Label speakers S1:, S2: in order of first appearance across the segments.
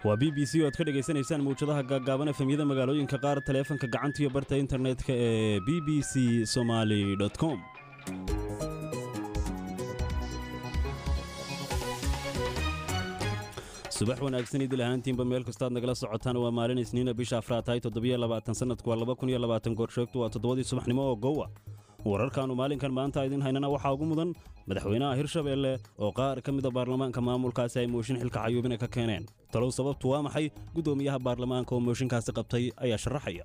S1: waa BBC oo aad ka dhageysanaysaan mawjadaha gaagaaban efemyada magaalooyinka qaar taleefanka gacanta iyo barta internetka ee bbcsomali.com. subax wanaagsan idil ahaantiinba meel kastaad nagala socotaan waa maalin isniina bisha afraad tahay 27 sanadku waa 2020 goorsheegtu waa 7 subaxnimo oo gowa wararkaanu maalinkan maanta idin haynana waxaa ugu mudan madaxweynaha Hirshabeelle oo qaar ka mid ah baarlamaanka maamulkaasi ay mooshin xilka xayuubina ka keeneen talow sababtu waa maxay gudoomiyaha baarlamaanka oo mooshinkaasi qabtay ayaa sharaxaya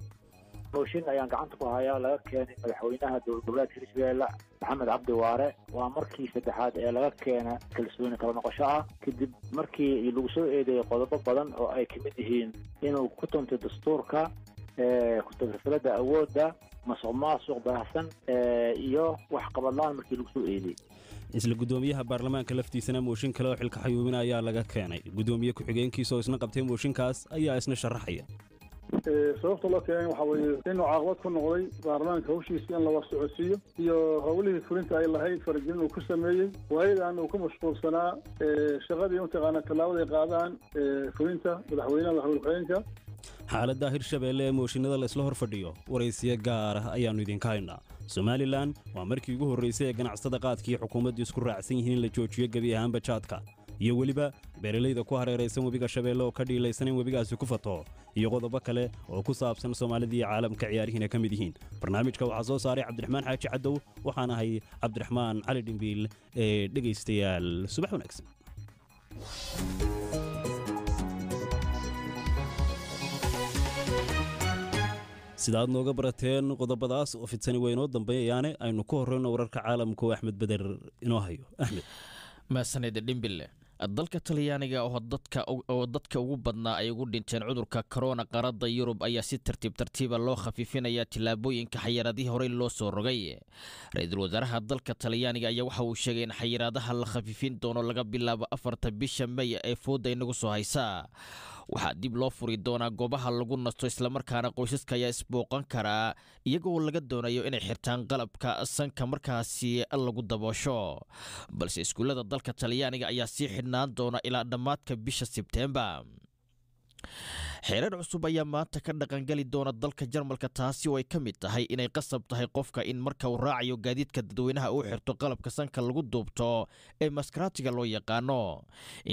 S2: mooshin ayaan gacanta ku hayaa laga keenay madaxweynaha dowladda Hirshabeelle Maxamed Cabdi Waare waa markii saddexaad ee laga keenay kalsooni kala noqosho ah kadib markii lagu soo eedeeyay qodobo badan oo ay ka mid yihiin inuu ku tuntay dastuurka ku tagrifalada awoodda masuq baahsan iyo wax qabadlaan markii lagu soo eedeeyay
S1: isla gudoomiyaha baarlamaanka laftiisana mooshin kale oo xilka xayuubina ayaa laga keenay gudoomiye ku xigeenkiisa oo isna qabtay mooshinkaas ayaa isna sharaxaya
S3: sababta loo keenay waxa weeye inuu caqabad ku noqday baarlamaanka hawshiisa in la wasocodsiiyo iyo howlihii fulinta ay lahayd farajin uu ku sameeyey waayadan uu ku mashquulsanaa shaqadii mataqaana tallaabada ay qaadaan fulinta madaxweynaha madaxweynaha
S1: xaaladda Hirshabeelle ee mooshinada la isla hor fadhiyo waraysiyo gaar ah ayaanu idinka haynaa Somaliland waa markii ugu horeysay ee ganacsada qaadkii xukuumaddu isku raacsan yihiin in la joojiyo gabi ahaanba jaadka iyo weliba beeralayda ku hareeraysan webiga Shabeelle oo ka dhiilaysan in webigaasi ku fato iyo qodobo kale oo ku saabsan Soomaalida iyo caalamka ciyaarihiina ka mid yihiin barnaamijka waxaa soo saaray Cabdiraxmaan Xaaji Cadow waxaan ahay Cabdiraxmaan Cali Dhimbiil ee dhageystayaal subax wanaagsan sidaad nooga barateen qodobadaas oo fidsani weynoo dambeeyaane aynu ku horeyno wararka caalamka oo Axmed Beder inoo hayo Axmed
S4: maasanid Dhimbil dalka Talyaaniga oo dadka ugu badnaa ay ugu dhinteen cudurka corona qaarada Yurub ayaa si tartiib loo khafiifinaya tilaabooyinka xayiraadihii hore loo soo rogay ra'iisul wasaaraha dalka Talyaaniga ayaa waxa uu sheegay in xayiraadaha la khafiifin doono laga bilaabo 4 bisha May ee fooda inagu soo haysa waxa dib loo furi doonaa goobaha lagu nasto isla markaana qoysaska ayaa isbooqan kara iyagoo laga doonayo inay xirtaan qalabka sanka markaasi lagu daboosho balse iskuulada dalka Talyaaniga ayaa si xidhnaan doona ilaa dhamaadka bisha Sebtembar xeerar cusub ayaa maanta ka dhaqangali doona dalka Jarmalka taasi oo ay ka mid tahay inay qasab tahay qofka in marka uu raacayo gaadiidka dadweynaha uu xirto qalabka sanka lagu duubto ee maskaratiga loo yaqaano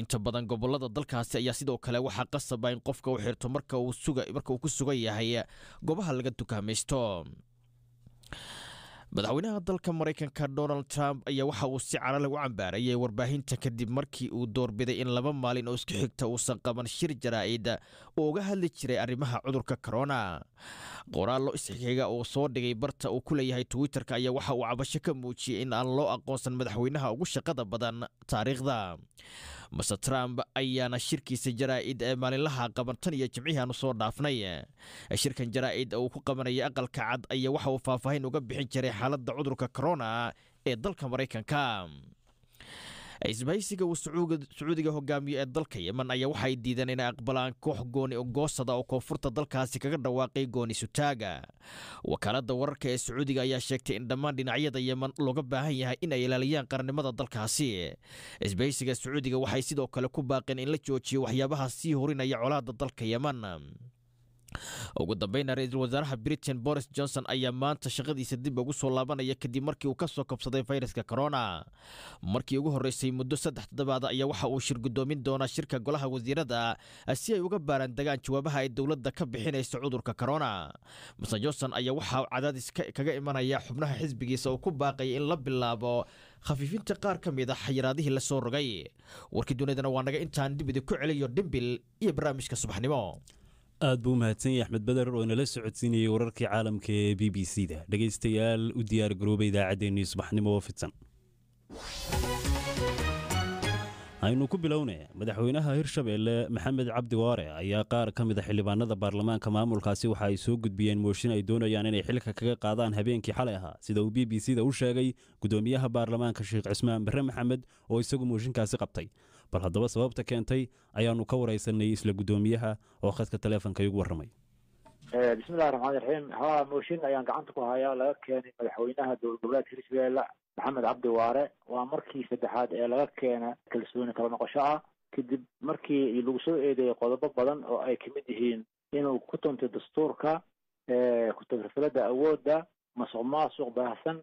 S4: inta badan gobolada dalkaasi ayaa sidoo kale waxa qasab ah in qofka uu xirto marka uu ku sugan yahay goobaha laga dukaamaysto madaxweynaha dalka Mareykanka Donald Trump ayaa waxa uu si carale u cambaarayay warbaahinta kadib markii uu doorbiday in 2 maalin oo isku xigta uu san qaban shir jaraa'id oo uga hadli jiray arrimaha cudurka corona qoraal isxiga oo soo dhigay barta uu ku leeyahay Twitter-ka ayaa waxa uu cabasho ka muujiyay in aan loo aqoonsan madaxweynaha ugu shaqada badan taariikhda Mr. Trump ayaana shirkiisa jaraa'id ee maalinlaha qabantan iyo jimcihii aanu soo dhaafnay shirkan jaraa'id oo ku qabanaya aqalka cad ayaa waxa uu faahfaahin uga bixin jiray xaaladda cudurka corona ee dalka Mareykanka isbahaysiga uu Sacuudiga hogaamiyo ee dalka Yemen ayaa waxay diideen inay aqbalaan koox gooni oo goosada oo koonfurta dalkaasi kaga dhawaaqay gooni sutaaga wakaaladda wararka ee Sacuudiga ayaa sheegtay in dhammaan dhinacyada Yemen looga baahan yahay in ay ilaaliyaan qarannimada dalkaasi isbahaysiga Sacuudiga waxay sidoo kale ku baaqeen in la joojiyo waxyaabaha sii horinaya colaadda dalka Yemen ugu dambeynna ra'iisul wasaaraha Britain Boris Johnson ayaa maanta shaqadiisa dib ugu soo laabanaya kadib markii uu ka soo kabsaday fayraska corona markii ugu horeysay muddo 3 toddobaad ayaa waxa uu shir gudoomin doona shirka golaha wasiirada si ay uga baaran degaan jawaabaha ay dawladda ka bixinayso cudurka corona Mr Johnson ayaa waxa uu cadaadis kaga imanaya xubnaha xisbigiisa oo ku baaqay in la bilaabo khafiifinta qaar ka mid ah xayiraadihii la soo rogay warkii dunidana waa naga intaan dib idin ku celiyo Dhimbil iyo barnaamijka subaxnimo
S1: aad buu mahadsan yahay Axmed Beder oo inala socodsiinayay wararkii caalamka ee BBC-da dhageystayaal u diyaar garoobay idaacadeennii subaxnimo oo fidsan aynu ku bilownay madaxweynaha Hirshabeelle Maxamed Cabdi Waare ayaa qaar ka mid ah xildhibaanada baarlamaanka maamulkaasi waxa ay soo gudbiyeen mooshin ay doonayaan inay xilka kaga qaadaan habeenkii xalay ahaa sida uu BBC-da u sheegay gudoomiyaha baarlamaanka Sheekh Cismaan Barre Maxamed oo isagu mooshinkaasi qabtay bal haddaba sababta keentay ayaanu ka waraysanay isla guddoomiyaha oo khadka taleefanka igu warramay.
S2: bismillahi raxmaani raxiim. haa, mooshin ayaan gacanta ku hayaa laga keenay madaxweynaha dowlad goboleedka hirshabelle maxamed cabdi waare. waa markii saddexaad ee laga keena kalsooni kala noqosho ah kadib markii lagu soo eedeeyay qodobo badan oo ay kamid yihiin inuu ku tuntay dastuurka, ku-tagrifalada awoodda, masuq baahsan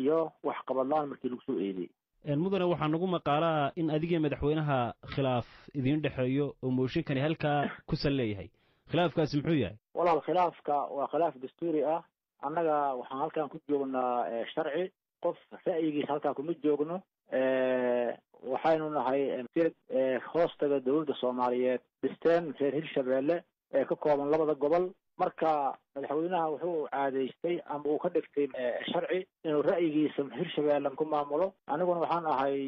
S2: iyo wax qabadlaan markii lagu soo eedeeyey.
S1: mudane waxaa nagu maqaalaa in adiga madaxweynaha khilaaf idiin dhexeeyo oo mooshinkani halkaa ku sal leeyahay. khilaafkaasi muxuu yahay?
S2: walaal, khilaafka waa khilaaf dastuuri ah. annaga waxaan halkan ku joognaa sharci, qof ra'yigiisa halkaa kuma joogno. waxaynu nahay hoostaga dowladda soomaaliyeed dhisteen reer hirshabelle ee ka kooban 2 gobol. marka madaxweynaha wuxuu caadaystay ama uu ka dhigtay sharci inuu ra'yigiisa hirshabelle ku maamulo. aniguna waxaan ahay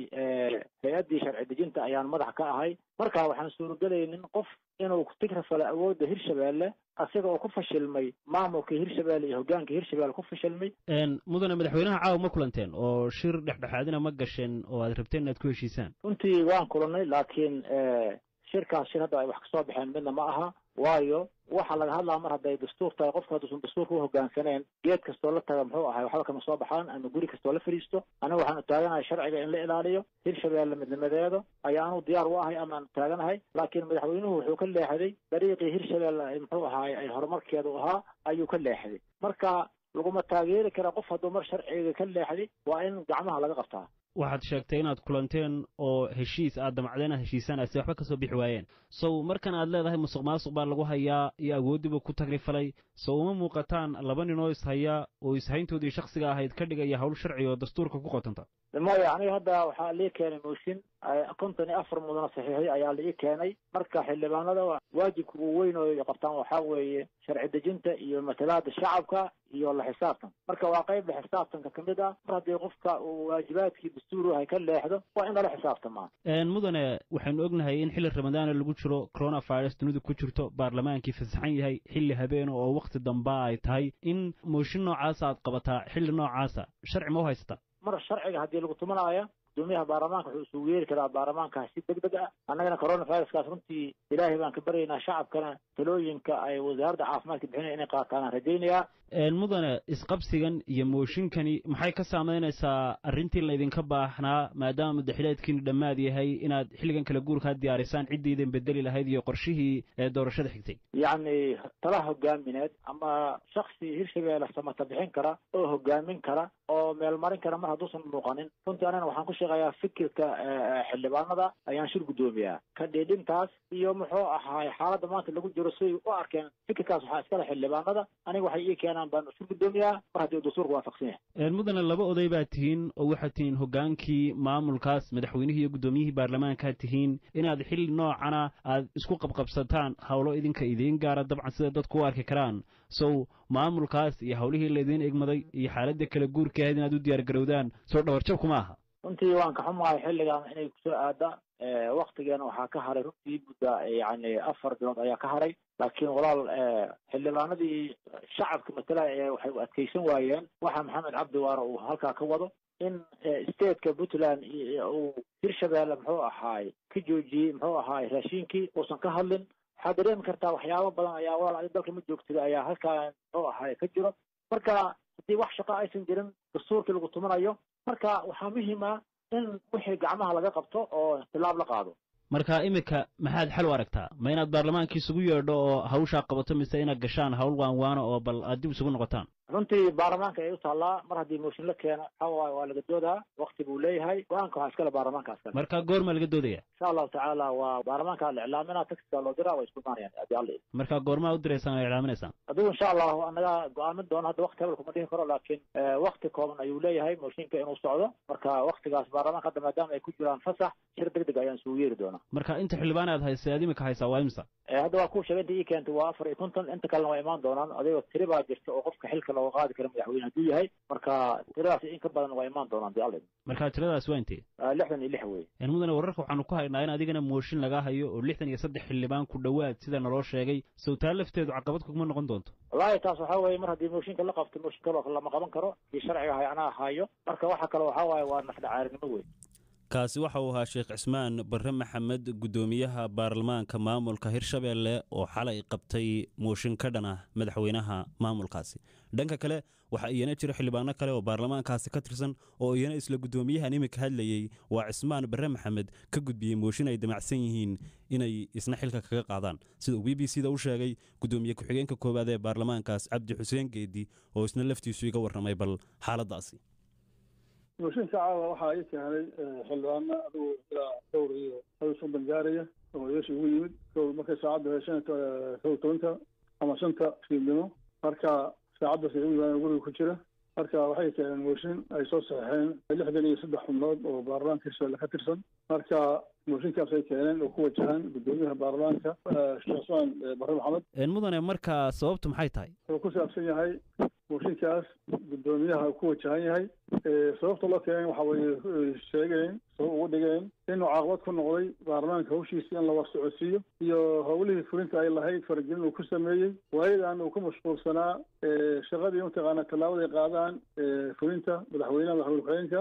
S2: hay-addii sharci dejinta ayaan madax ka ahay. marka waxaan suurogelaynin qof inuu tigrafalo awoodda hirshabelle asiga oo ku fashilmay maamulka hirshabelle iyo hoggaanka hirshabelle ku fashilmay.
S1: mudane madaxweynaha caawa ma kulanteen oo shir dhexdhexaadina ma gasheen oo aad rabteen inaad ku heshiisaan?
S2: runtii waan kulannay, laakiin shirkaas shir hadda ay wax kasoo baxeen midna ma aha. waayo waxaa laga hadlaa mar hadday dastuur tahay, qofka hadduusan dastuurka u hoggaansaneen geed kastoo la taga muxuu ahay waxba kama soo baxaan, ama guri kastoo la fadhiisto. aniga waxaan u taaganahay sharciga in la ilaaliyo hirshabelle midnimadeeda ayaa anu diyaar u ahay ama aan taaganahay. laakiin madaxweynuhu wuxuu ka leexday dariiqii hirshabelle muxuu ahaay ay horumarkeedu ahaa ayuu ka leexday. marka laguma taageeri kara qof hadduu mar sharciga ka leexday, waa in gacmaha laga qabtaa.
S1: waxaad sheegtay inaad kulanteen oo heshiis aad damacdeen aad heshiisaan ase waxba kasoo bixi waayeen. sow markan aad leedahay musuq maasuq baa lagu hayaa iyo awooddiiba ku tagrifalay, sow uma muuqataan 2 nin oo ishaya oo ishayntoodii shaksiga ahayd ka dhigaya hawl sharci oo dastuurka ku qotanta?
S2: maya, aniga hadda waxaa lii keenay mooshin 54 mudana saxiixay ayaa la ii keenay. marka xildhibaanada waajibka ugu weyn oo qabtaan waxaa weeye sharci dejinta iyo matalaada shacabka iyo la xisaabtan. marka waa qayb la xisaabtanka ka mid ah. mar haddii qofka uu waajibaadkii dastuurihay ka leexdo waa in lala xisaabtamaa.
S1: mudane waxaynu ognahay in xilli ramadaana lagu jiro, coronavirus dunidu ku jirto, baarlamaankii fasaxan yahay, xilli habeena oo waqti damba ay tahay. in mooshin noocaasa aad qabataa xilli noocaasa sharci ma u haysataa?
S2: mar sharciga haddii lagu tumanaayo gudoomiyaha baarlamaanka wuxuu isugu yeeri karaa baarlamaankaas si degdeg ah. annagana coronaviruskaas runtii ilaahay baan ka baryaynaa, shacabkana talooyinka ay wasaaradda caafimaadka bixinaya inay qaataan aan rajaynayaa.
S1: mudane isqabsigan iyo mooshinkani maxay ka saamaynaysaa arrintii laydinka baahnaa maadaama madaxileedkiinu dhammaad yahay inaad xilligan kala guurkaa diyaarisaan ciddiidan bedeli lahayd iyo qorshihii doorashada xigtay?
S2: yacni tala hogaamineed ama shaksi hirshabelle samata bixin kara oo hogaamin kara oo meelmarin kara mar hadduusan muuqanin. runtii anigana waxaan ku shaqeeyaa fikirka xildhibaanada ayaan shir guddoomiyaa. ka dhiidhintaas iyo muxuu ahaay xaaladda maanta lagu jiro siday u arkeen fikirkaas waxaa iskale xildhibaanada. aniga waxay ii keenaan baan shir guddoomiyaa mar haddii dastuurka waafaqsan yahay.
S1: mudane 2 oday baad tihiin oo waxaad tihiin hoggaankii maamulkaas, madaxweynihii iyo guddoomiyihii baarlamaankaad tihiin. inaad xilli noocana aad isku qabqabsataan hawlo idinka idiin gaara dabcan sida dadku u arki karaan. sow maamulkaas iyo hawlihii laydiin egmaday iyo xaaladda kala guurka ahayd inaad u diyaargarowdaan soo dhawarjab kuma aha?
S2: runtii waan ka xumahay xilligan inay kusoo aada. waktigeena waxaa ka haray runtii mudda yacni 4 bilood ayaa ka haray. laakiin walaal, xildhibaanadii shacabka matalaya waxay u adkaysan waayeen waxa maxamed cabdi waare uu halkaa ka wado, in stateka puntland uu hirshabelle muxuu ahaay ka joojiyey muxuu ahaay raashinkii uusan ka hadlin. waxaad dareemi kartaa waxyaabo badan ayaa walaal adi dalka ma joogtida ayaa halkaa muxuu ahaay ka jiro. marka haddii wax shaqo aysan jirin dastuurkii lagu tumanayo, marka waxaa muhiim ah in wixii gacmaha laga qabto oo tilaab la qaado.
S1: marka iminka maxaad xal u aragtaa? ma inaad baarlamaanka isugu yeedho oo hawshaa qabato, mise inaad gashaan hawl waanwaano oo bal aad dib isugu noqotaan?
S2: runtii baarlamaanka ay u taallaa. mar haddii mooshin la keeno waxaa waa laga doodaa, wakti buu leeyahay. go-aanka waxaa iskale baarlamaanka iskale.
S1: marka goormaa laga doodaya?
S2: insha allahu tacaala waa baarlamaanka la iclaaminaa, taxiska loo diraa, way isku imaanayaan haddii alla.
S1: marka goormaa u diraysaan oo iclaaminaysaan?
S2: adigu insha allahu annaga go-aamin doona. hadda wakti hebel kuma dhihi karo, laakiin wakti kooban ayuu leeyahay mooshinka inuu socdo. marka waktigaas baarlamaanka hadda maadaama ay ku jiraan fasax, shir degdeg ayaan isugu yeeri doonaa.
S1: marka inta xildhibaan aad haysay aad imika haysaa waa imisa?
S2: hadda waa ku sheegay inta ii keentay waa 54. inta kalena waa imaan doonaan. adigoo tiri baa jirta oo qofka xilka looga qaadi kara madaxweyne hadduu yahay. marka tiradaas in ka badan waa imaan doonaan dialid.
S1: marka tiradaas waa intee?
S2: 66 wey.
S1: mudane wararka waxaanu ku haynaa in adigana mooshin laga hayo oo 63 xildhibaan ku dhowaad sida naloo sheegay. sawtaa lafteedu caqabad kuma noqon doonto?
S2: wallaahi taas waxaa weeye mar haddii mooshinka la qabto mooshin kaloo lama qaban karo. kii sharciga ahay anaa hayo. marka waxa kale waxaa waaye waa nafdhacaarinimo wey.
S1: kaasi waxa uu ahaa sheekh cismaan barre maxamed guddoomiyaha baarlamaanka maamulka hirshabeelle oo xalay qabtay mooshin ka dhan ah madaxweynaha maamulkaasi. dhanka kale waxaa iyana jira xildhibaano kale oo baarlamaankaasi ka tirsan oo iyana isla guddoomiyahan iminka hadlayey waa cismaan barre maxamed ka gudbiyey mooshin ay damacsan yihiin inay isna xilka kaga qaadaan, sida uu b b c da u sheegay guddoomiye ku-xigeenka koowaad ee baarlamaankaas cabdi xuseen geedi oo isna laftiisu iga warramay bal xaaladdaasi.
S3: mooshinka caawa waxaa ii keenay xildhibaano adigu ilaa dhowr iyo soddon gaaraya oo yeesha ugu yimid markay saacadda kow tobanka ama shanta fiidnimo, marka saacaddaas ay ugu yimaadeen guriga ku jira. marka waxay keeneen mooshin ay soo saxeexeen 63 xubnood oo baarlamaanka hirshabeelle ka tirsan. marka mooshinkaas ay keeneen oo ku wajahan guddoomiyaha baarlamaanka sheekh cismaan barre maxamed.
S1: mudane, marka sababtu maxay tahay?
S3: wuxuu ku saabsan yahay mooshinkaas guddoomiyaha ku wajahan yahay. sababta loo keenay waxa weeye sheegeen sabab ugu dhigeen inuu caqabad ku noqday baarlamaanka hawshiisa in la warsocodsiiyo iyo howlihii fulinta ay lahayd faragelin uu ku sameeyey. waayadan uu ku mashquulsanaa shaqadii mataqaana tallaabaday qaadaan fulinta madaxweynaha ku-xigeenka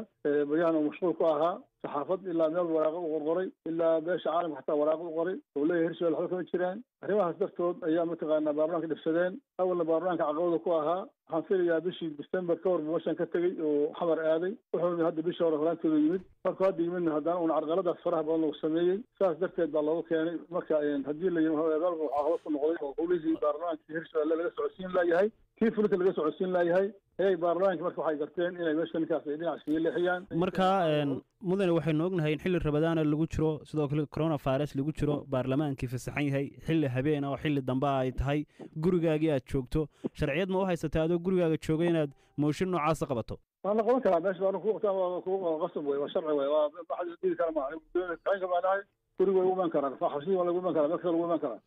S3: baryahan uu mashquul ku ahaa. saxaafad ilaa meel waraaqo u qorqoray, ilaa beesha caalamka xataa waraaqo u qoray oo leeyahay hirshabelle waxba kama jiraan. arrimahaas dartood ayaa mataqaanaa baarlamaanka dhibsadeen. awalna baarlamaanka caqabada ku ahaa. waxaan filayaa bishii December ka hor meeshan ka tegey oo xamar aaday, wuxuu hadda bisha hore horaanteedu yimid. markuu hadda yimidna haddana uuna carqaladaas faraha badan lagu sameeyey. saas darteed baa loogu keenay. marka haddii la yidhi waxaa caqabad ku noqday oo howlihii baarlamaanka hirshabelle laga socodsiin laayahay, kii fulinta laga socodsiin laayahay, ayay baarlamaanka marka waxay garteen inay meesha ninkaas ay dhinac sii leexiyaan.
S1: marka mudane, waxaynu ognahay in xilli rabadaana lagu jiro, sidoo kale coronavirus lagu jiro, baarlamaankii fasaxan yahay, xilli habeena oo xilli dambe ay tahay, gurigaagii aad joogto. sharciyad ma u haysatay adoo gurigaaga jooga inaad mooshin noocaasa qabato?
S3: waan la qaban karaa. meesha baan ku qasab wey, waa sharci wey, waa waxa diidi kara maaha. gudoomiyaha baan ahay, guriga way u iman karaan, xabsiga waa lagu iman karaa, marka lagu iman karaa.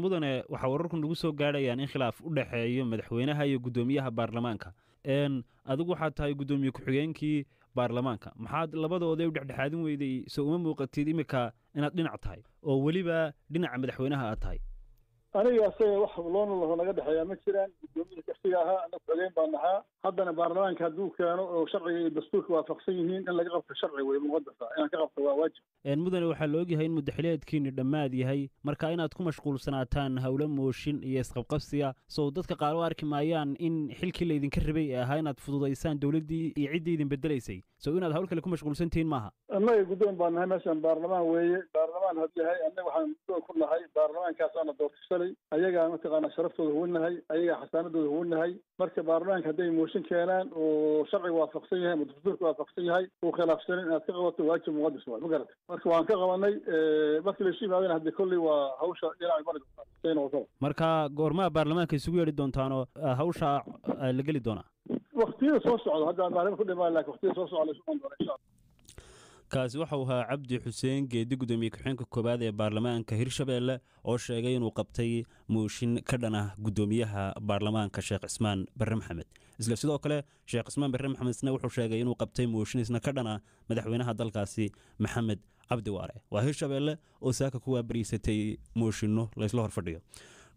S1: mudane, waxaa wararku nagu soo gaadhayaan in khilaaf u dhexeeyo madaxweynaha iyo guddoomiyaha baarlamaanka. adigu waxaad tahay guddoomiye ku-xigeenkii baarlamaanka, maxaad labadooda u dhexdhexaadin weyday soo uma muuqatid imika inaad dhinac tahay oo weliba dhinaca madaxweynaha aad tahay?
S3: aniga asaga wax loona laho naga dhexeeya ma jiraan. guddoomiyaha shaksiga ahaa anaga ku-xigeen baan nahaa. haddana baarlamaanka hadduu keeno oo sharciga iyo dastuurka waafaqsan yihiin in laga qabto sharci wey muqadasa, inaan ka qabto waa waajib.
S1: mudane, waxaa la ogyahay in muddaxileedkiini dhammaad yahay, marka inaad ku mashquulsanaataan howlo mooshin iyo isqabqabsiga sow dadka qaar u arki maayaan in xilkii laydinka rabay ee ahaa inaad fududaysaan dowladdii iyo ciddii idin bedelaysay, sow inaad hawl kale ku mashquulsan tihiin maaha?
S3: annaga guddoon baan nahay, meeshan baarlamaan weeye. baarlamaan hadduu yahay annaga waxaan guddoon ku nahay baarlamaankaasaana doortashalay. ayagaa mataqaana sharaftooda huwanahay, ayagaa xasaanadooda huwanahay. marka baarlamaanka hadday mooshin keenaan oo sharciga waafaqsan yahay ama dastuurka waafaqsan yahay uu khilaafsanin inaad ka qabato waajib muqadas waay, ma garata. marka waan ka qabanay. markii laysu yimaadeen hadde kolley waa hawsha dhinaca mari doontaa.
S1: marka goormaa baarlamaanka isugu yeedhi doontaanoo hawsha la geli doonaa?
S3: waktiyada soo socdo, hadda maalin ku dhimaan, laakiin waktiyada soo socda laysu iman doona insha allah.
S1: kaasi waxa uu ahaa cabdi xuseen geedi, guddoomiye ku-xigeenka koowaad ee baarlamaanka hirshabeelle oo sheegay inuu qabtay mooshin ka dhan ah guddoomiyaha baarlamaanka sheekh cismaan barre maxamed. isla sidoo kale sheekh cismaan barre maxamed isna wuxuu sheegay inuu qabtay mooshin isna ka dhan ah madaxweynaha dalkaasi maxamed cabdi waare. waa hirshabeelle oo saaka ku waabariisatay mooshinno laysla horfadhiyo.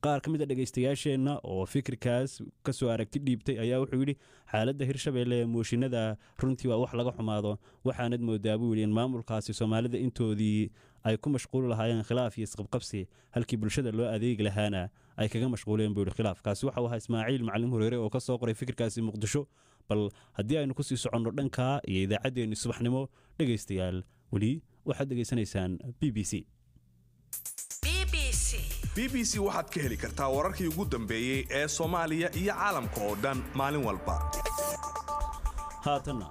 S1: qaar ka mid a dhegaystayaasheenna oo fikirkaas ka soo aragti dhiibtay ayaa wuxuu yidhi xaaladda hirshabeelle ee mooshinada runtii waa wax laga xumaado, waxaanad moodaa buu yidhi in maamulkaasi soomaalida intoodii ay ku mashquuli lahaayeen khilaaf iyo isqabqabsi halkii bulshada loo adeegi lahaana ay kaga mashquuleen buu yidhi khilaafkaasi. waxau ahaa Ismaaciil Macalin Horeere oo ka soo qoray fikirkaasi Muqdisho. bal haddii aynu ku sii soconno dhanka iyo idaacaddeenni subaxnimo, dhegaystayaal weli waxaad dhegaysanaysaan b b c.
S5: BBC waxaad ka heli kartaa wararkii ugu dambeeyey ee Soomaaliya iyo caalamka oo dhan maalin walba.
S1: haatanna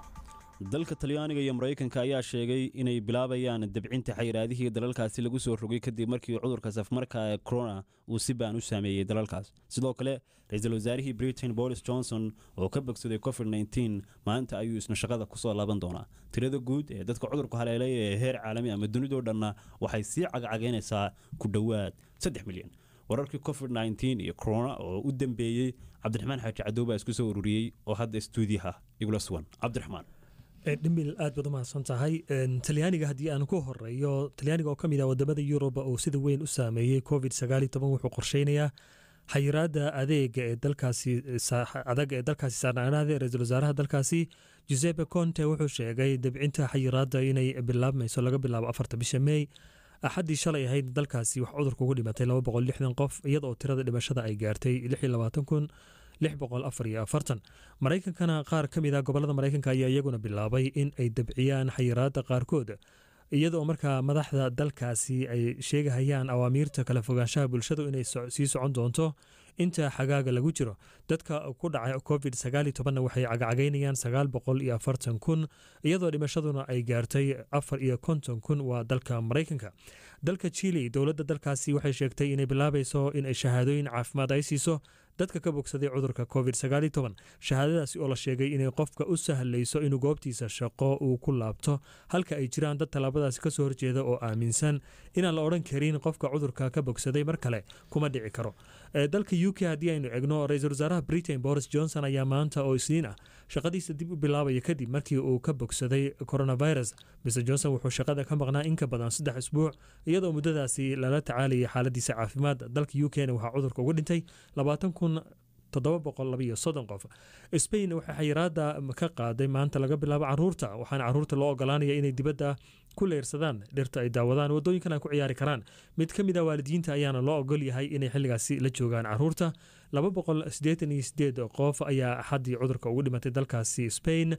S1: dalka Talyaaniga iyo Mareykanka ayaa sheegay inay bilaabayaan dabcinta xayiraadihii dalalkaasi lagu soo rogay kadib markii cudurka safmarka ee corona uu si baan u saameeyay dalalkaas. sidoo kale ra'iisul wasaarihii Britain Boris Johnson oo ka bogsaday COVID-19 maanta ayuu isna shaqada ku soo laaban doonaa. tirada guud ee dadka cudurku haleelay ee heer caalami ama dunidoo dhanna waxay sii cagcageynaysaa ku dhowaad 3 milyan. wararkii COVID-19 iyo corona oo u dambeeyay Cabdiraxmaan Xaaji Cadooba isku soo ururiyay oo hadda stuudiyaha igula sugan. Cabdiraxmaan,
S6: dhimbil aad baad u mahadsan tahay. talyaaniga haddii aan ku horeeyo, talyaaniga oo ka mid ah wadamada Yurub oo sida weyn u saameeyay COVID-19 wuxuu qorsheynayaa xayiraada adeega ee dalkaasi adag ee dalkaasi saarnaanaada ra-iisul wasaaraha dalkaasi Giuseppe Conte wuxuu sheegay dabcinta xayiraada inay bilaabmayso laga bilaabo 4 bisha May. axadii shalay ahayd dalkaasi wax cudurka ugu dhimatay 260 qof iyadoo tirada dhimashada ay gaartay 26,644. Mareykankana qaar ka mid ah gobolada Mareykanka ayaa iyaguna bilaabay in ay dabciyaan xayiraada qaarkood iyadoo markaa madaxda dalkaasi ay sheegahayaan awaamiirta kala fogaanshaha bulshadu inay sii socon doonto inta xagaaga lagu jiro. dadka ku dhacay COVID-19 waxay cagacagaynayaan 940,000 iyadoo dhimashaduna ay gaartay 54,000 waa dalka Mareykanka. dalka Chile dowladda dalkaasi waxay sheegtay inay bilaabayso in ay shahaadooyin caafimaad ay siiso dadka ka bogsaday cudurka COVID-19. shahaadadaasi oo la sheegay inay qofka u sahlayso inuu goobtiisa shaqo uu ku laabto halka ay jiraan dad talaabadaasi ka soo horjeeda oo aaminsan inaan la odhan karin qofka cudurka ka bogsaday mar kale kuma dhici karo. dalka UK haddii aynu egno ra-iisul wasaaraha Britain Boris Johnson ayaa maanta oo isniin ah shaqadiisa dib u bilaabaya kadib markii uu ka bogsaday coronavirus. Mr Johnson wuxuu shaqada ka maqnaa in ka badan 3 isbuuc iyadoo muddadaasi lala tacaalayay xaaladiisa caafimaad. dalka UK-na waxaa cudurka ugu dhintay 20,732 qof. Spain waxay xayiraada ka qaaday maanta laga bilaabo caruurta waxaana caruurta loo ogolaanaya inay dibadda ku leersadaan dhirta ay daawadaan wadooyinkan ay ku ciyaari karaan. mid ka mid ah waalidiinta ayaana loo ogol yahay inay xilligaasi la joogaan caruurta. 288 qof ayaa axadii cudurka ugu dhimatay dalkaasi Spain.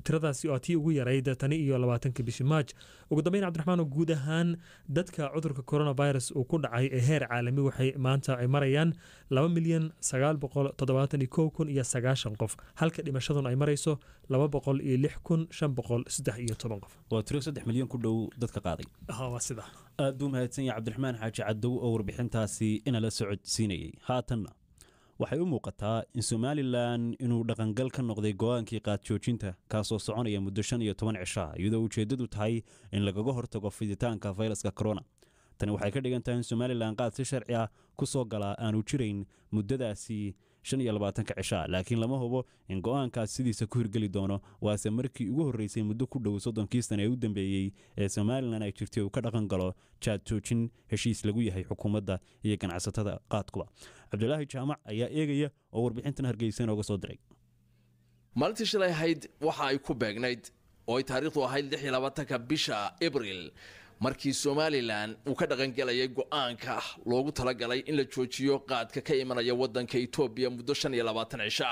S6: tiradaasi oo tii ugu yarayd tani iyo 20 bishii Maaj. ugu dambeyn Cabdiraxmaan guud ahaan dadka cudurka coronavirus uu ku dhacay ee heer caalami waxay maanta ay marayaan 2,971,990 qof halka dhimashaduna ay marayso 206,513 qof.
S1: waa tiro 3 milyan ku dhow dadka qaaday.
S6: waa sida
S1: aad buu mahadsan yahay Cabdiraxmaan Xaaji Cadow oo warbixintaasi inala socodsiinayay. haatanna waxay u muuqataa in Somaliland inuu dhaqangal ka noqday go'aankii qaad joojinta kaasoo soconaya muddo 15 cisho iyadoo ujeedadu tahay in lagaga hortago fiditaanka fayraska corona. tani waxay ka dhigan tahay in Somaliland qaad si sharci ah ku soo galaa aanu jirayn muddadaasi 25 cisho laakiin lama hubo in go'aankaas sidiisa ku hirgeli doono. waase markii ugu horeysay muddo ku dhow 30 sano ee u dambeeyay ee Somaliland ay jirtay uu ka dhaqan galo jaad joojin heshiis lagu yahay xukuumadda iyo ganacsatada qaadkuba. Cabdulaahi Jaamac ayaa eegaya oo warbixintan Hargeysa uga soo diray.
S7: maalintii shalay ahayd waxa ay ku beegnayd oo ay taariikhdu ahayd 26 bisha Abriil markii Somaliland uu ka dhaqan galayay go'aanka loogu talagalay in la joojiyo qaadka ka imanaya wadanka Itoobiya muddo 25 cisho.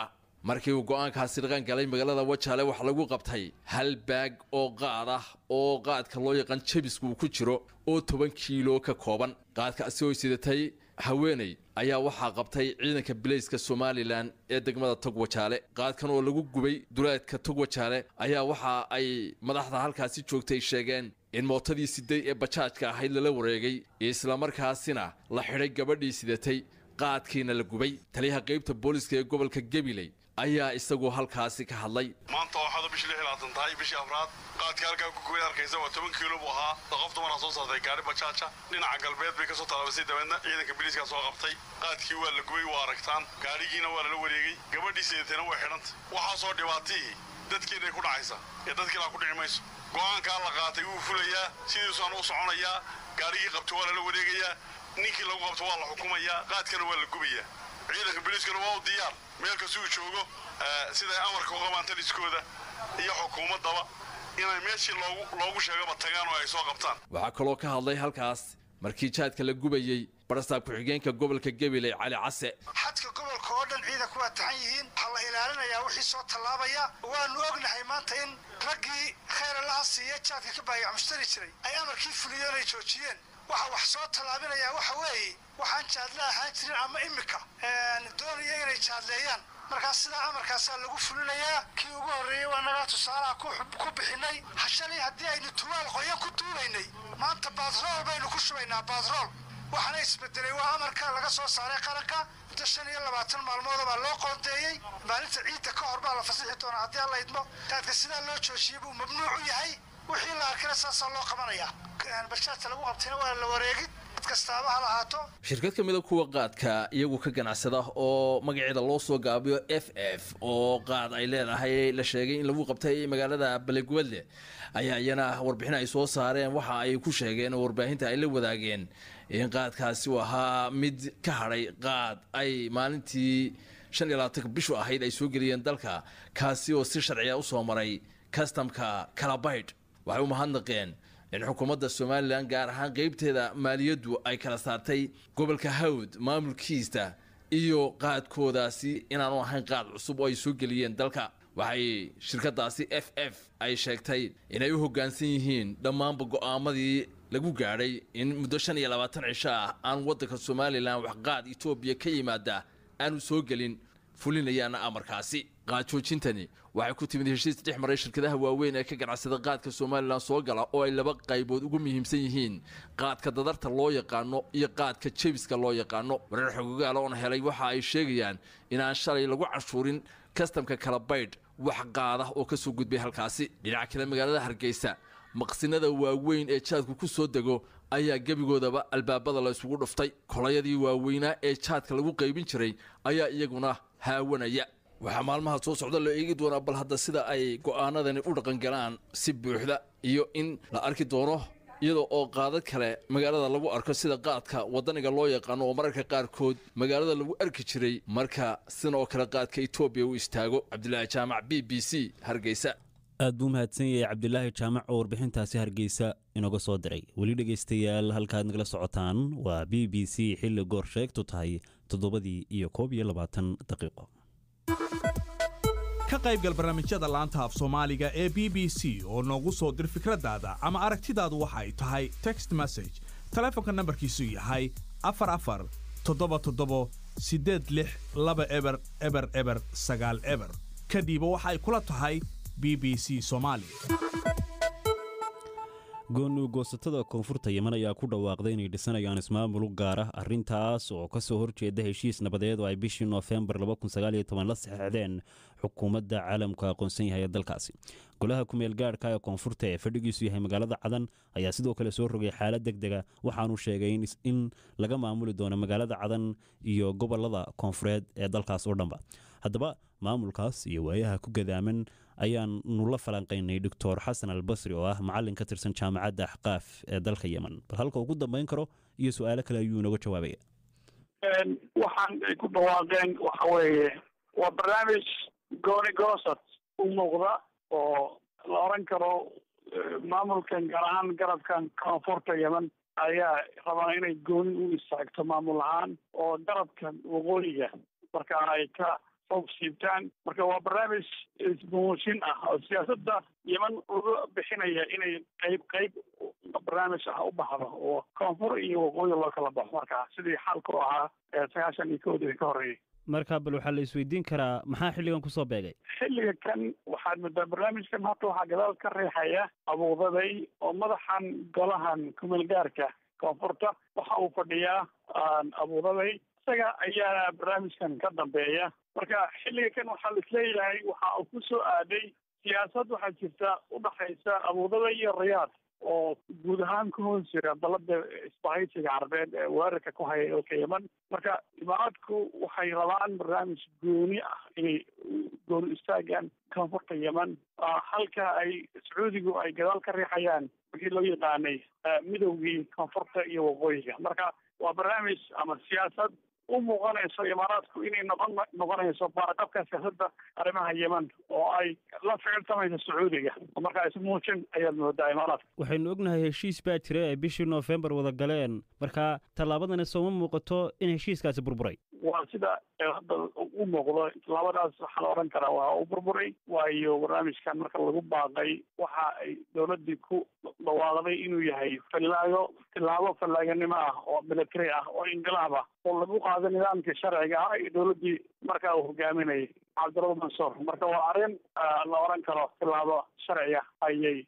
S7: markii uu go'aankaasi dhaqan galay magaalada Wajaale waxa lagu qabtay hal baag oo qaad ah oo qaadka loo yaqaan jabisku ku jiro oo 10 kiilo ka kooban. qaadkaasi oo sidatay haweeney ayaa waxaa qabtay ciidanka bilayska Somaliland ee degmada Togwajaale. qaadkan oo lagu gubay duleedka Togwajaale ayaa waxa ay madaxda halkaasi joogtay sheegeen in mootadii siday ee bajaajka ahayd lala wareegay isla markaasina la xidhay gabadhii sidatay qaadkiina la gubay. taliyaha qaybta booliska ee gobolka Gabiley ayaa isagu halkaasi ka hadlay.
S8: maanta waxaad bishii 26 tahay bishii afraad qaadka halka ku gubay arkaysa waa 10 kiilo buu ahaa. qoftu mar soo saartay gaari bajaaja dhinaca galbeed bay ka soo talaabay dabadna ciidanka booliska soo qabtay. qaadkii waa la gubay waa aragtaan gaarigiina waa la wareegay gabadhii sidatayna way xidhantay. waxa soo dhibaatay dadkeena ku dhacaysa ee dadkeena ku dhicimayso. go'aanka la qaatay uu fulayaa sidii uu soconayaa gaarigii qabto waa la wareegayaa ninkii lagu qabto waa la xukumayaa qaadkana waa la gubayaa. ciidanka booliskana waa u diyaar meel kasta uu joogo sida amarka uga maantaliskooda iyo xukuumadaba inay meeshii loogu sheegaba tagaan oo ay soo qabtaan.
S7: waxaa kaloo ka hadlay halkaas markii jaadka la gubayay barastaab ku-xigeenka gobolka Gabiley Cali Case.
S9: xadka gobolka oo dhan ciidanku waa taxan yihiin waxa la ilaalinayaa wixii soo tallaabaya. waanu ognahay maanta in raggii khayr Allah siiya jaadka ka baayay mushtari jiray ay amarkii fuliyeen ay joojiyeen. waxa wax soo tallaabinaya waxa weeye waxaan jaadla ahaan jirin ama imika doonaya inay jaadleeyaan. markaas sida amarkaas lagu fulinayaa kii ugu horeeyay waa naga tusaalaha ku bixinay. hashalay haddii aynu tuwaal qoyan ku tuulaynay maanta baadrool baynu ku shubaynaa baadrool. waxaana isbedelay waa amarka laga soo saaray qaranka muddo 25 maalmood baa loo qoonteeyay. maalinta ciidda ka hor baa la fasaxi doonaa haddii alla idmo. qaadka sida loo joojiyay buu mamnuuc u yahay. wixii la arkay saas loo qabanaya. bajaajta lagu qabtayna waa la wareegid cid kastaaba ha lahaato.
S7: shirkad ka mid ah kuwa qaadka iyagu ka ganacsada oo magaceeda loo soo gaabiyo FF oo qaad ay leedahay la sheegay in lagu qabtay magaalada Balagwelle ayaa iyana warbixin ay soo saareen waxa ay ku sheegeen warbaahinta ay la wadaageen in qaadkaasi uu ahaa mid ka haray qaad ay maalintii 25 bishu ahayd ay soo geliyeen dalka kaasi oo si sharci ah u soo maray customka Kalabayd. waxay u mahadnaqeen in xukuumadda Soomaaliland gaar ahaan qaybteeda maaliyaddu ay kala saartay gobolka Hawd maamulkiisa iyo qaadkoodaasi inaanu ahayn qaad cusub oo ay soo geliyeen dalka. waxay shirkadaasi FF ay sheegtay inay u hoggaansan yihiin dhammaanba go'aamadii lagu gaadhay in muddo 25 cisho ah aan waddanka Soomaaliland wax qaad Itoobiya ka yimaada aanu soo gelin fulinayaana amarkaasi. qaad joojintani waxay ku timid heshiis dhex maray shirkadaha waaweyn ee ka ganacsada qaadka Soomaaliland soo gala oo ay laba qaybood ugu muhiimsan yihiin qaadka dadarta loo yaqaano iyo qaadka jebiska loo yaqaano. warar xogogaal oo helay waxa ay sheegayaan in aan shalay lagu cashuurin customka Kalabayd wax qaada oo ka soo gudbay halkaasi. dhinaca kale magaalada Hargeysa maqsinada waaweyn ee jaadku ku soo dego ayaa gabigoodaba albaabada la isugu dhuftay. kolayadii waaweynaa ee jaadka lagu qaybin jiray ayaa iyaguna haawanaya. waxaa maalmaha soo socda loo eegi doonaa bal hadda sida ay go'aanadani u dhaqan galaan si buuxda iyo in la arki doono iyadoo oo qaadad kale magaalada lagu arko sida qaadka wadaniga loo yaqaano oo mararka qaarkood magaalada lagu arki jiray marka sidan oo kale qaadka Itoobiya uu istaago. Cabdilaahi Jaamac BBC Hargeysa.
S1: aad buu mahadsan yahay Cabdilaahi Jaamac oo warbixintaasi Hargeysa inaga soo diray. weli dhageystayaal halkaad nagala socotaan waa BBC xilli goor sheegtu tahay 7:21 daqiiqo.
S5: ka qaybgal barnaamijyada laanta af Soomaaliga ee BBC oo noogu soo dir fikradaada ama aragtidaadu waxa ay tahay text message telefonka nambarkiisu yahay 4477862000 kadib waxa ay kula tahay BBC Soomaali.
S1: goonu goosatada koonfurta Yemen ayaa ku dhawaaqday inay dhisanayaan ismaamul gaar ah arrintaas oo ka soo horjeeda heshiis nabadeed oo ay bishii November 2019 la saxeexdeen xukuumadda caalamka aqoonsan yahay dalkaasi. golaha ku meel gaarka ee koonfurta ee fadhigiisu yahay magaalada Cadan ayaa sidoo kale soo rogay xaalad degdeg ah waxaanu sheegay in laga maamuli doono magaalada Cadan iyo gobolada koonfureed ee dalkaas oo dhanba. haddaba maamulkaas iyo waayaha ku gadaaman ayaan nula falanqaynay Dr. Xasan Albasri oo ah macallin ka tirsan jaamacadda Ahqaaf ee dalka Yemen. bal halka ugu dambeyn karo iyo su'aalo kale ayuu inaga jawaabaya.
S3: waxaan ay ku dhawaaqeen waxa weeye waa barnaamij gooni goosad u muuqda oo la oran karo maamulkan gaar ahaan garabkan koonfurta Yemen ayaa rabaa inay gooni u istaagto maamul ahaan oo garabkan waqooyiga marka ay ka siibtaan. marka waa barnaamij isbuushin ah oo siyaasadda Yemen uga bixinaya inay qayb barnaamij ah u baxdo oo koonfur iyo waqooyi loo kala baxo marka sidii xalku ahaa 91 ka horreeyay.
S1: marka bal waxaa la isweydiin karaa maxaa xilligan ku soo beegay?
S3: xilliga kan waxaad moodaa barnaamijkan hadda waxaa gadaal ka riixaya abuudaday oo madaxan golahan kumeel gaarka koonfurta waxa uu fadhiyaa abuudaday isaga ayaa barnaamijkan ka dambeeya. marka xilliga kan waxaa laisleeyahay waxa uu ku soo aaday siyaasad waxaa jirta u dhaxaysa abuudaday iyo Riyaad oo guud ahaan ku hoos jira dalada isbahaysiga Carbeed ee weerarka ku haya dalka Yemen. marka imaaraadku waxay rabaan barnaamij gooni ah inay gooni istaagaan koonfurta Yemen halka ay Sacuudigu ay gadaal ka riixayaan wixii loo yaqaanay midowgii koonfurta iyo waqooyiga. marka waa barnaamij ama siyaasad u muuqanayso imaaraadku inay noqonayso baaqabka siyaasadda arrimaha Yemen oo ay la ficiltamayso Sacuudiga. marka ismuujin ayaa moodaa imaaraadka.
S1: waxaynu ognahay heshiis baa jira ee bishii November wada galeen marka tallaabadana soo muuqato in heshiiskaasi burburay.
S3: waa sida hadda u muuqdo labadaas waxaa la oran karaa waa u burburay waayo barnaamijkan marka lagu baaqay waxa ay dowladdii ku dhawaaqday inuu yahay tilaabo fallaaganimo ah oo military ah oo inqilaab ah oo lagu qaado nidaamkii sharciga ah iyo dowladdii markaa uu hogaaminayay Cabdiraxmaan Mansuur. marka waa arrin la oran karo tilaabo sharci ah ayay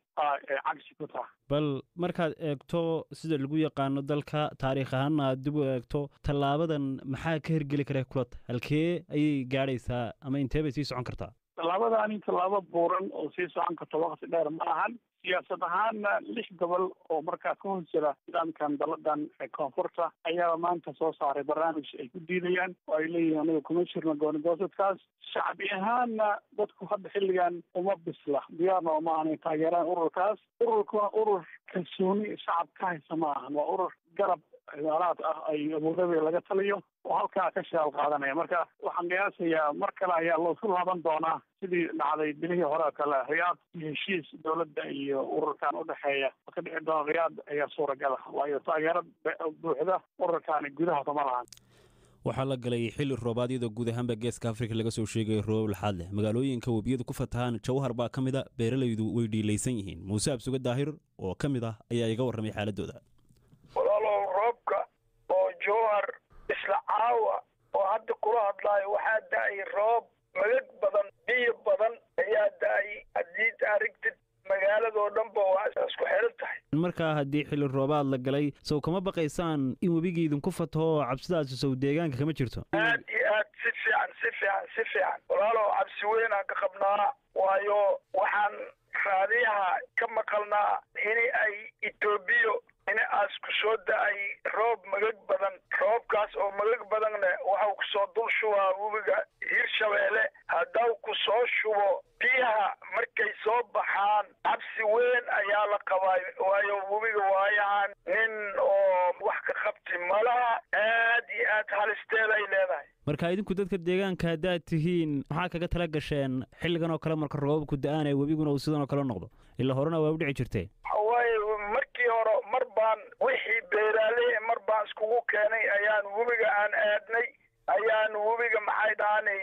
S3: cagsi ku tahay.
S1: bal markaad eegto sida lagu yaqaano dalka taariikh ahaan aad dib u eegto tallaabadan maxaa ka hirgeli kara kulata halkee ayay gaadhaysaa ama intee bay sii socon kartaa?
S3: tallaabadaani tallaabo buuran oo sii socon karta waqti dheer ma ahan. siyaasad ahaanna 6 gobol oo markaa ka hoos jira nidaamkan daladan koonfurta ayaa maanta soo saaray barnaamij ay ku diidayaan oo ay leeyihiin aniga kuma jirno goonigosadkaas shacbi ahaanna dadku hadda xilligan uma bisla diyaarna uma aanay taageeraan ururkaas ururkuna urur kalsooni shacab ka haysa ma ahan waa urur garab ciyaaraad ah ay abuurada laga taliyo oo halkaa ka shaal qaadanaya marka waxaan qiyaasayaa mar kale ayaa loosu laaban doonaa sidii dhacday bilihii hore oo kale riyaad iyo heshiis dowladda iyo ururkan udhexeeya ka dhici doona riyaad ayaa suuragala waayo taageero buuxda ururkaani gudaha kama lahan
S1: waxaa la galay xilli roobaad iyadoo guud ahaanba geeska afrika laga soo sheegay roob laxaad leh magaalooyinka webiyadu ku fatahaan jawhar baa ka mid a beeralaydu way dhiilaysan yihiin muuse absuga daahir oo ka mid ah ayaa iga warramay xaaladooda
S10: walaalow roobka oo jawhar isla caawa oo hadda kula hadlaayo waxaa da-ay roob magag badan biyo badan ayaa da-ay haddii aragtid magaaladoo dhanba waa isku xiran tahay
S1: markaa haddii xilli roobaad la galay sow kama baqaysaan in webigii idinku fataho cabsidaasi sow deegaanka kama jirto
S10: aad iyo aad si fiican walaalow cabsi weynaan ka qabnaa waayo waxaan raadiyaha ka maqalnaa in ay etoobiya in aas ku soo da-ay roob magag badan roobkaas oo magag badanne waxau ku soo dul shubaa webiga hirshabeelle haddau ku soo shubo biyaha markay soo baxaan cabsi weyn ayaa la qabaa waayo webiga waayahan nin oo wax ka qabti malaha aad iyo aad halisteeda ay leedahay
S1: marka idinku dadka deegaanka haddaad tihiin maxaa kaga tala gasheen xilligan oo kale marka roobabku da-aan ee webiguna uu sidan oo kale noqdo ila horena waa u dhici jirtee
S10: waaye markii hore mar baan wixii beeraaley mar baan iskugu keenay ayaan webiga aan aadnay ayaan webiga maxay dhahanay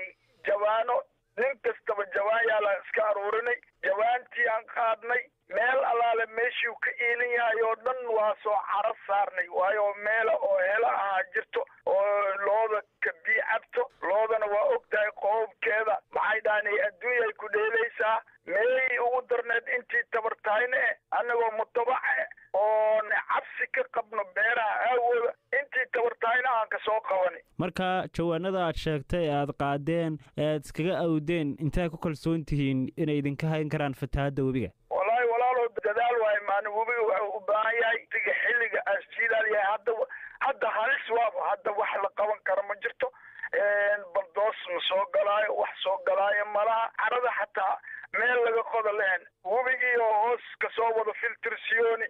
S10: jawaano nin kastaba jawaan yaa la iska aruurinay jawaantii aan qaadnay meel allaale meeshuu ka iilin yahay oo dhan waa soo caro saarnay waayo meela oo helo ahaa jirto oo looda ka bii cabto loodana waa og tahay qoobkeeda maxay dhahanay adduunyay ku dheelaysaa meelay ugu darneed intii tabartahayne annagoo mutabace oon cabsi ka qabno beeraha aawooda intii tabartahayna aan ka soo qabanay
S1: marka jawaanada aad sheegtay ee aad qaadeen ee aad iskaga awdeen intay ku kalsoon tihiin inay idinka hayn karaan fatahaadda webiga
S10: wallaahi walaalow dadaal waayo maana webiga wuxuu u baahan yahay siga xilliga aasjiilaal yahay hadda halis waaba hadda wax la qaban karo ma jirto baldoos ma soo galaayo wax soo galaayo malaha carada xataa meel laga qoda lehen webigii oo hoos kasoo wado filtrisioni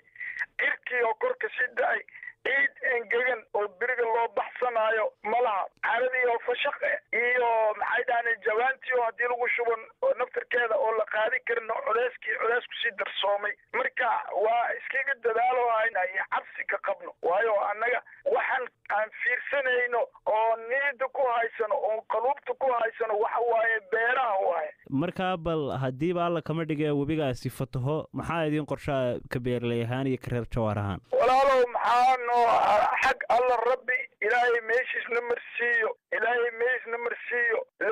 S10: cirkii oo kor kasii da-ay ciid engegan oo beriga loo baxsanaayo malaha caradii oo fashaq iyo maxay dhahanay jawaantii oo haddii lagu shuban oo naftarkeeda oo la qaadi karin oo culeys kusii darsoomay marka waa iskaga dadaalo hayna iyo cabsi ka qabno waayo annaga waxaan aan fiirsanayno oo niyada ku haysano oo qaluubta ku haysano waxa waaye beeraha waaye
S1: markaa bal haddiiba alla kama dhige webigaasi fataho maxaa idiin qorshaa ka beerley ahaan iyo ka reer jawaar ahaan
S10: walaalow maxaanoo xag alla rabbi ilaahay meeshiisna marsiiyo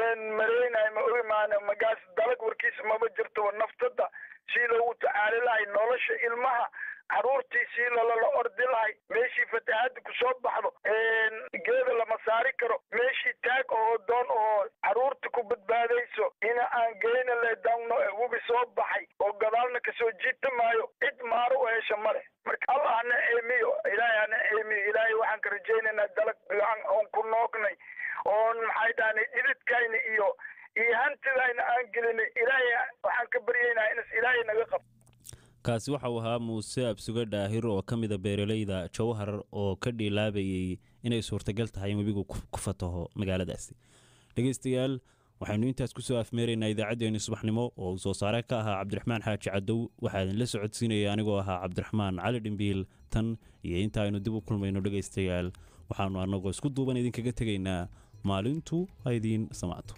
S10: leen maraynayo ma ogimaana magaas dalag warkiisa maba jirto naftada sii loogu tacaali lahay nolosha ilmaha caruurtii sii lala ordi lahay meeshii fatahaada ku soo baxdo geeda lama saari karo meeshii taag oo doon oo caruurta ku badbaadayso ina aan geyna le dawno webi soo baxay oo gadaalna kasoo jiita maayo cid maaro u hesha male marka allah hana ceemiyo ilaahay waxaan ka rajaynaynaa dalag fiican oon ku noognay oon maxay dhahanay dhididkayna iyo hantidayna aan gelinay ilaahay waxaan ka baryaynaa inas ilaahay naga qabto
S1: kaasi waxa uu ahaa muuse absuga daahir oo ka mida beeralayda jawhar oo ka dhiilaabayay inay suurtagal tahay in webigu ku fataho magaaladaasi dhegaystayaal waxaynu intaas ku soo afmeeraynaa idaacaddeenii subaxnimo oo uu soo saare ka ahaa cabdiraxmaan xaaji cadow waxaa idinla socodsiinaya anigoo ahaa cabdiraxmaan cali dhimbiil tan iyo inta aynu dib u kulmayno dhegaystayaal waxaannu annagoo isku duuban idinkaga tegaynaa maalintu ha idiin samaato